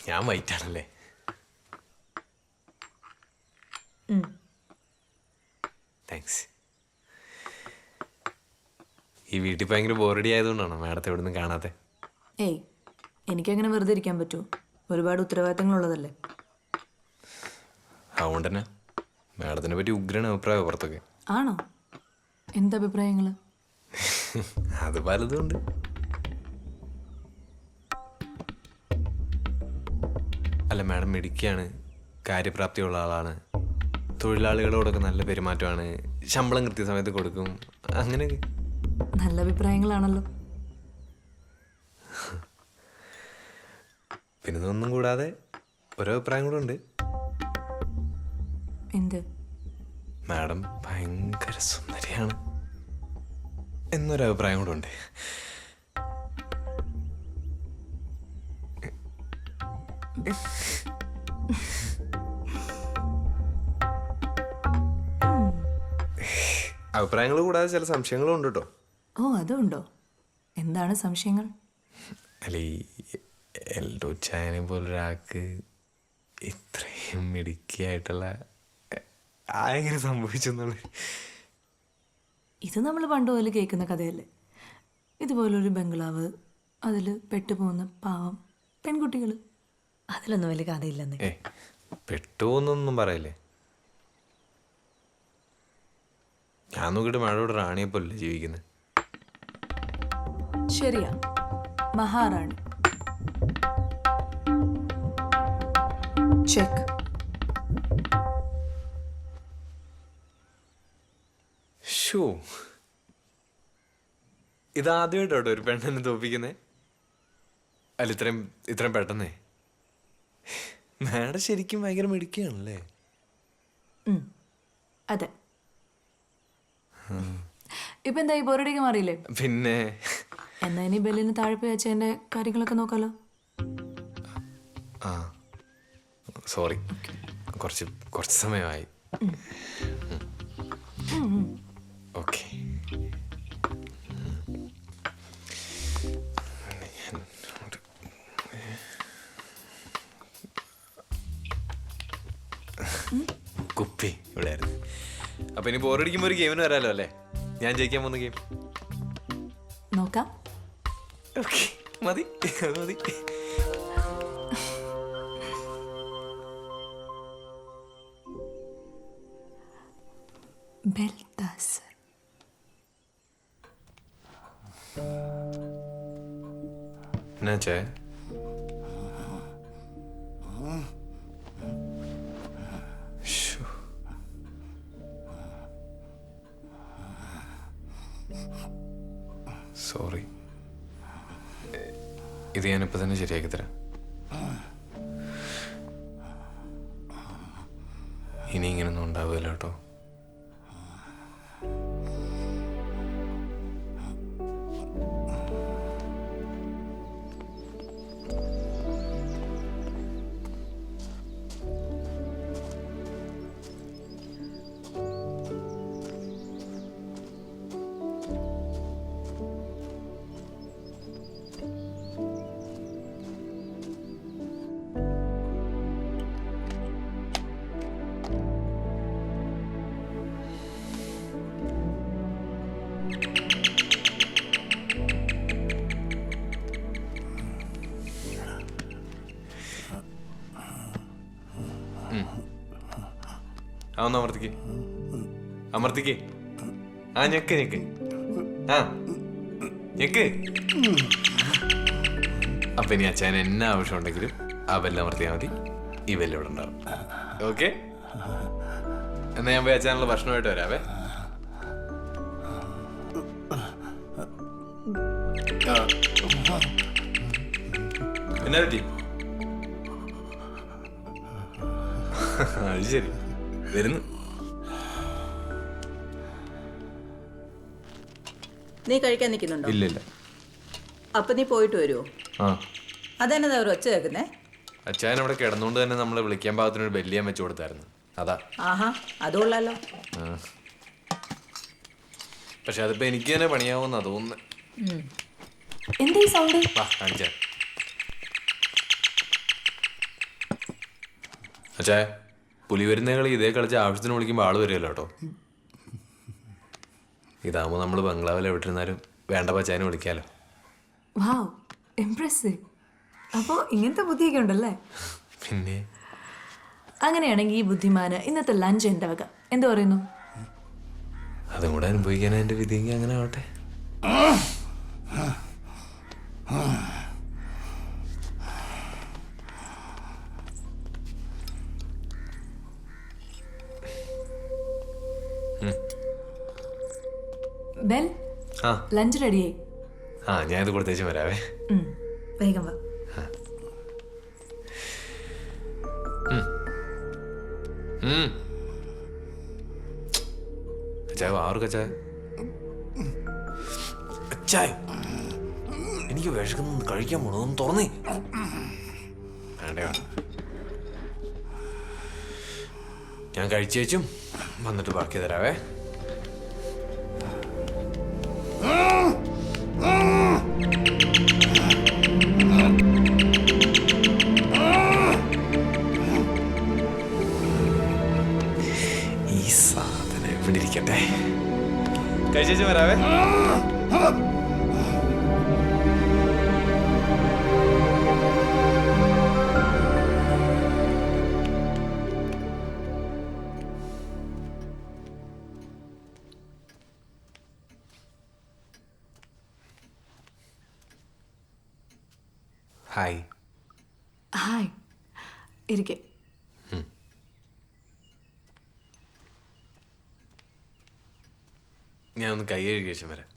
ഞാൻ വൈറ്റാണല്ലേ? താങ്ക്സ്. ഈ വീട്ടിൽ ഭയങ്കര ബോറടി ആയതുകൊണ്ടാണോ മാഡത്തെ ഇവിടെ നിന്ന് കാണാതെ? ഏയ്, എനിക്കങ്ങനെ വെറുതെ ഇരിക്കാൻ പറ്റുമോ? ഒരുപാട് ഉത്തരവാദിത്തങ്ങളുള്ളതല്ലേ. അതുകൊണ്ട് തന്നെ മാഡത്തിനെ പറ്റി ഉഗ്രൻ അഭിപ്രായം പുറത്തൊക്കെ. ആണോ? എന്തഭിപ്രായങ്ങൾ? അത് പലതും ഉണ്ട്. അല്ല, മാഡം മിടുക്കിയാണ്, കാര്യപ്രാപ്തിയുള്ള ആളാണ്, തൊഴിലാളികളോടൊക്കെ നല്ല പെരുമാറ്റമാണ്, ശമ്പളം കൃത്യസമയത്ത് കൊടുക്കും, അങ്ങനെയൊക്കെ. നല്ല അഭിപ്രായങ്ങളാണല്ലോ. പിന്നെ ഇതൊന്നും കൂടാതെ ഓരോ അഭിപ്രായം കൂടെ ഉണ്ട്. എന്ത്? മാഡം ഭയങ്കര സുന്ദരിയാണ് എന്നൊരു അഭിപ്രായം കൂടെ ഉണ്ട്. അഭിപ്രായങ്ങൾ കൂടാതെ ചില സംശയങ്ങളും ഉണ്ട് കേട്ടോ. ഓ, അതുണ്ടോ? എന്താണ് സംശയങ്ങൾ? അല്ല, ഈ എൽഡോ ചായനെ പോലൊരാൾക്ക് ഇത്രയും മിടുക്കിയായിട്ടുള്ള ആരെങ്കിലും സംഭവിച്ചെന്നുള്ളത്. ഇത് നമ്മൾ പണ്ട് പോലെ കേൾക്കുന്ന കഥയല്ലേ. ഇതുപോലൊരു ബംഗ്ലാവ്, അതിൽ പെട്ടുപോകുന്ന പാവം പെൺകുട്ടികൾ, അതിലൊന്നും വലിയ കഥയില്ലെന്ന്. പെട്ടുപോന്നൊന്നും പറയല്ലേ. ഞാൻ നോക്കിയിട്ട് മഴയോട് റാണിയെ പോലല്ലേ ജീവിക്കുന്നത്. ശരിയാ, മഹാറാണി. ചെക്ക്. ഷോ, ഇതാദ്യമായിട്ടോട്ടോ ഒരു പെണ്ണെന്നെ തോപ്പിക്കുന്നേ. അല്ല, ഇത്രയും പെട്ടെന്നേ. മാഡം ശരിക്കും ഭയങ്കര മിടുക്കിയാണല്ലേ. അതെ. ഇപ്പൊ എന്തായി, ബോറടിക്ക് മാറിയില്ലേ? പിന്നെ എന്നാ ഇനി ബെല്ലിന് താഴെ പോയി വെച്ചതിന്റെ കാര്യങ്ങളൊക്കെ നോക്കാലോ. ആ, സോറി, കുറച്ച് സമയമായി. ഓക്കെ. കുപ്പി ഇവിടെ ആയിരുന്നു. അപ്പൊ ഇനി ബോറടിക്കുമ്പോ ഒരു ഗെയിമിന് വരാലോ അല്ലേ? ഞാൻ ജയിക്കാൻ പോകുന്ന ഗെയിം നോക്കാം. ഓക്കെ, മതി, അത് മതി. ബെൽദാസർ. എന്നാച്ചേ? സോറി, ഇത് ഞാനിപ്പോൾ തന്നെ ശരിയാക്കി തരാം. ഇനി ഇങ്ങനൊന്നും ഉണ്ടാവില്ല കേട്ടോ. ഒന്ന് അമർത്തിക്ക്. ആ, ഞെക്ക്. ആ, ഞെക്ക്. അപ്പൊ ഇനി അച്ഛൻ എന്നാ ആവശ്യം ഉണ്ടെങ്കിലും ആ ബെല്ല് അമർത്തിയാൽ മതി. ഈ ബെല്ല് ഇവിടെ ഉണ്ടാവും. ഓക്കെ, എന്നാ ഞാൻ പോയി അച്ഛനുള്ള ഭക്ഷണമായിട്ട് വരാവേ. എന്നാ പറ്റി? അത് ശരി, വരുന്നു. നീ കഴിക്കാൻ നിൽക്കുന്നുണ്ടോ? ഇല്ല. അപ്പൊ നീ പോയിട്ട് വരുമോ? ആ, അതെന്നതാ ഒരു ഒച്ച കേൾക്കുന്നേ? അച്ഛൻ അവിടെ കിടന്നുകൊണ്ട് തന്നെ നമ്മളെ വിളിക്കാൻ പാകത്തിനൊരു ബെല്ലിയാൻ വെച്ചു കൊടുത്തായിരുന്നു. അതാ. ആഹാ, അതുകൊള്ളാലോ. പക്ഷെ അതിപ്പോ എനിക്ക് തന്നെ പണിയാവുന്ന തോന്നുന്നു. എന്താ ഈ സൗണ്ട്? വാ കാണിച്ചാ. അച്ഛാ പുലി വരുന്ന കളി ഇതേ കളിച്ച് ആവശ്യത്തിന് വിളിക്കുമ്പോൾ ആള് വരുമല്ലോ കേട്ടോ. ഇതാകുമ്പോൾ നമ്മൾ ബംഗ്ലാവിൽ എവിട്ടിരുന്നാലും വേണ്ട പച്ചാനെ വിളിക്കാലോ. വാവ്, ഇംപ്രസീവ്. അപ്പോൾ ഇങ്ങനത്തെ ബുദ്ധിയൊക്കെ ഉണ്ടല്ലേ? പിന്നെ അങ്ങനെയാണെങ്കിൽ ഈ ബുദ്ധിമാന് ഇന്നത്തെ ലഞ്ച് എൻ്റെ വക. എന്ത് പറയുന്നു? അതും കൂടെ അനുഭവിക്കാൻ എൻ്റെ വിധിയെങ്കിൽ അങ്ങനെ ആവട്ടെ. ബെൽ, ആ ലഞ്ച് റെഡിയായി. ഞാൻ ഇത് കൊടുത്തേച്ച് വരാവേ. വേഗം വാ. അച്ചായ ആർക്ക് അച്ചായ? അച്ചായ എനിക്ക് വിശക്കുന്നു, കഴിക്കാൻ പോണോ? ഒന്ന് തുറന്നേ. വേണ്ടേ വേണ്ട, ഞാൻ കഴിച്ചേച്ചും വന്നിട്ട് ബാക്കി തരാവേ. ഈ സാധനം ഇവിടെ ഇരിക്കട്ടെ, കഴിച്ചേച്ച് വരാവേ. ഹായ്. ഹായ്, ഇരിക്കെ. ഞാൻ ഒന്ന് കൈ കഴുകിയ ശേഷം വരാം.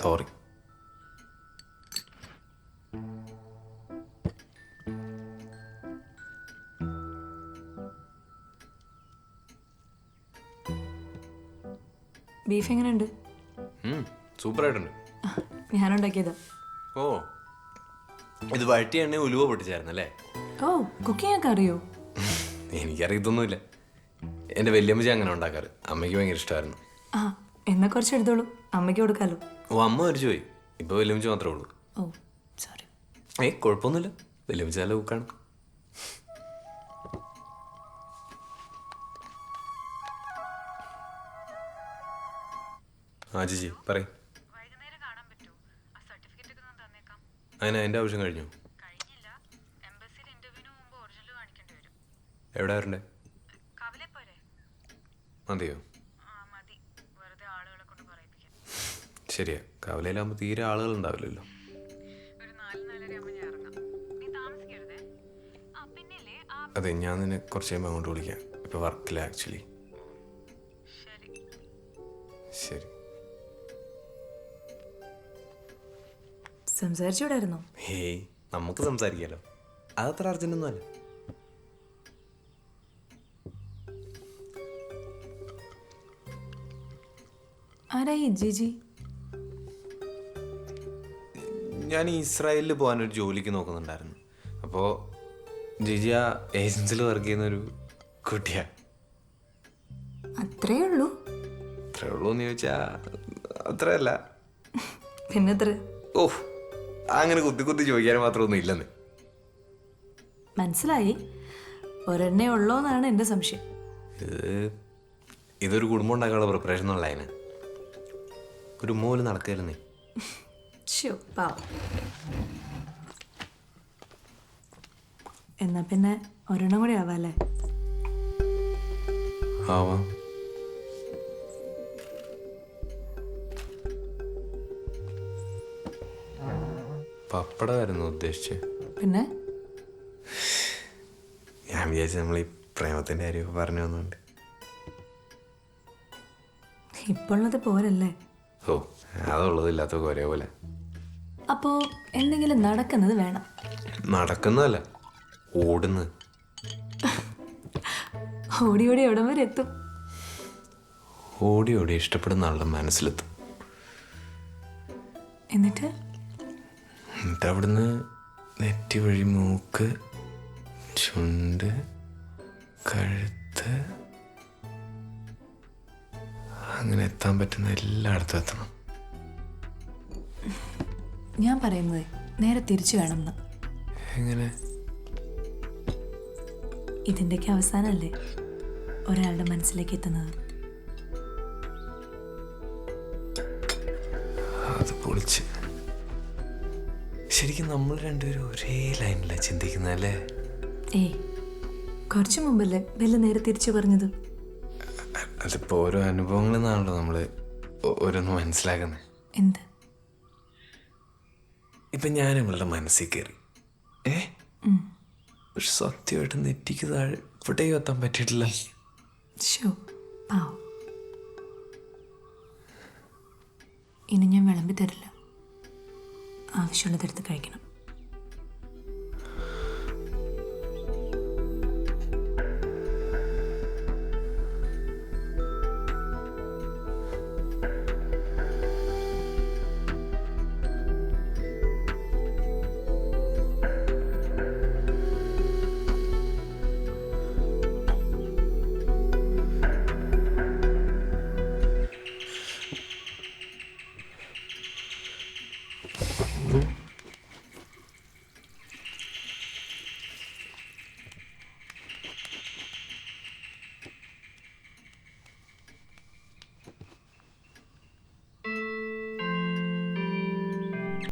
സോറി. ബീഫ് എങ്ങനെയുണ്ട്? സൂപ്പറായിട്ടുണ്ട്. ഞാനുണ്ടാക്കിയതാ. ഓ, ഇത് വഴറ്റി എണ്ണ ഉലുവ പൊട്ടിച്ചായിരുന്നല്ലേ? ഓ, കുക്കിംഗ് ഒക്കെ അറിയോ? എനിക്കറിയത്തൊന്നുമില്ല. എൻ്റെ വല്യമ്മച്ചി അങ്ങനെ ഉണ്ടാക്കാറ്. അമ്മയ്ക്ക് ഭയങ്കര ഇഷ്ടമായിരുന്നു. ആ, എന്നാ കുറച്ച് എടുത്തോളൂ, അമ്മയ്ക്ക് കൊടുക്കാലോ. ഓ, അമ്മ മരിച്ചു പോയി. ഇപ്പൊ വല്യമ്മച്ചി മാത്രമേ ഉള്ളൂ. ഓ സോറി. കുഴപ്പമൊന്നുമില്ല, വല്യമ്മച്ചി നല്ല കുക്കാണ്. ആ ചേച്ചി പറയും. അതിന് അതിൻ്റെ ആവശ്യം കഴിഞ്ഞു. എവിടെ വരണ്ടേ? മതിയോ? ശരിയാ, കവലയിലാകുമ്പോൾ തീരെ ആളുകൾ ഉണ്ടാവില്ലല്ലോ. അതെ, ഞാൻ നിന്നെ കുറച്ച് കഴിയുമ്പോൾ അങ്ങോട്ട് വിളിക്കാം. ഇപ്പൊ വർക്കില്ല ആക്ച്വലി. ശരി. സംസാരിച്ചൂടായിരുന്നോ? ഹേയ്, നമുക്ക് സംസാരിക്കാലോ, അതത്ര അർജന്റൊന്നും അല്ല. ആരായി ജിജി? ഞാൻ ഇസ്രായേലിൽ പോകാനൊരു ജോലിക്ക് നോക്കുന്നുണ്ടായിരുന്നു. അപ്പോൾ ജിജി ആ ഏജൻസിൽ വർക്ക് ചെയ്യുന്നൊരു കുട്ടിയാ. അത്രേ ഉള്ളൂ? അത്രേ ഉള്ളൂ എന്ന് ചോദിച്ചാൽ അത്രയല്ല. പിന്നെത്ര? ഓ, അങ്ങനെ കുത്തി കുത്തി ചോദിക്കാൻ മാത്രമൊന്നും ഇല്ലെന്ന്. മനസ്സിലായി, ഒരെണ്ണേ ഉള്ളോന്നാണ് എൻ്റെ സംശയം. ഇതൊരു കുടുംബം ഉണ്ടാക്കാനുള്ള പ്രിപ്പറേഷൻ എന്നുള്ള അതിന് ഒരു മോല് നടക്കരുന്നേ. എന്നാ പിന്നെ ഒരെണ്ണം കൂടി ആവാല്ലേ? ആവാം. പപ്പടമായിരുന്നു ഉദ്ദേശിച്ച്. പിന്നെ ഞാൻ വിചാരിച്ചു നമ്മൾ ഈ പ്രേമത്തിന്റെ കാര്യമൊക്കെ പറഞ്ഞു വന്നുണ്ട്. ഇപ്പോഴത് പോരല്ലേ? ഓ, അതുള്ളത് ഇല്ലാത്തതൊക്കെ ഒരേപോലെ. അപ്പോൾ എന്തെങ്കിലും നടക്കുന്നത് വേണം. നടക്കുന്നതല്ല, ഓടുന്നത്. ഓടി ഓടി എവിടം വരെ എത്തും? ഓടി ഓടി ഇഷ്ടപ്പെടുന്ന ആളുടെ മനസ്സിലെത്തും. എന്നിട്ട് അവിടുന്ന് നെറ്റി വഴി മൂക്ക്, ചുണ്ട്, കഴുത്ത്, അങ്ങനെ എത്താൻ പറ്റുന്ന എല്ലായിടത്തും എത്തണം. ഞാൻ പറയുന്നത് നേരെ തിരിച്ചു വേണമെന്ന്. എങ്ങനെ? ഇതിൻ്റെയൊക്കെ അവസാനമല്ലേ ഒരാളുടെ മനസ്സിലേക്ക് എത്തുന്നത്? അത് പൊളിച്ച്. ശരിക്കും നമ്മൾ രണ്ടുപേരും ഒരേ ലൈനിലാണ് ചിന്തിക്കുന്നതല്ലേ? ഏയ്, കുറച്ചു മുമ്പല്ലേ ബെല്ല നേരെ തിരിച്ചു പറഞ്ഞത്. അതിപ്പോൾ ഓരോ അനുഭവങ്ങളിൽ നിന്നാണല്ലോ നമ്മൾ ഓരോന്ന് മനസ്സിലാക്കുന്നത്. എന്ത്? ഇപ്പം ഞാൻ ഇവളുടെ മനസ്സിൽ കയറി, പക്ഷെ സത്യമായിട്ട് നെറ്റിക്ക് താഴെ ഇവിടെയും എത്താൻ പറ്റിയിട്ടില്ല. ഷോ പാവം. ഇനി ഞാൻ വിളമ്പി തരില്ല. ആവശ്യമുള്ളതെടുത്ത് കഴിക്കണം.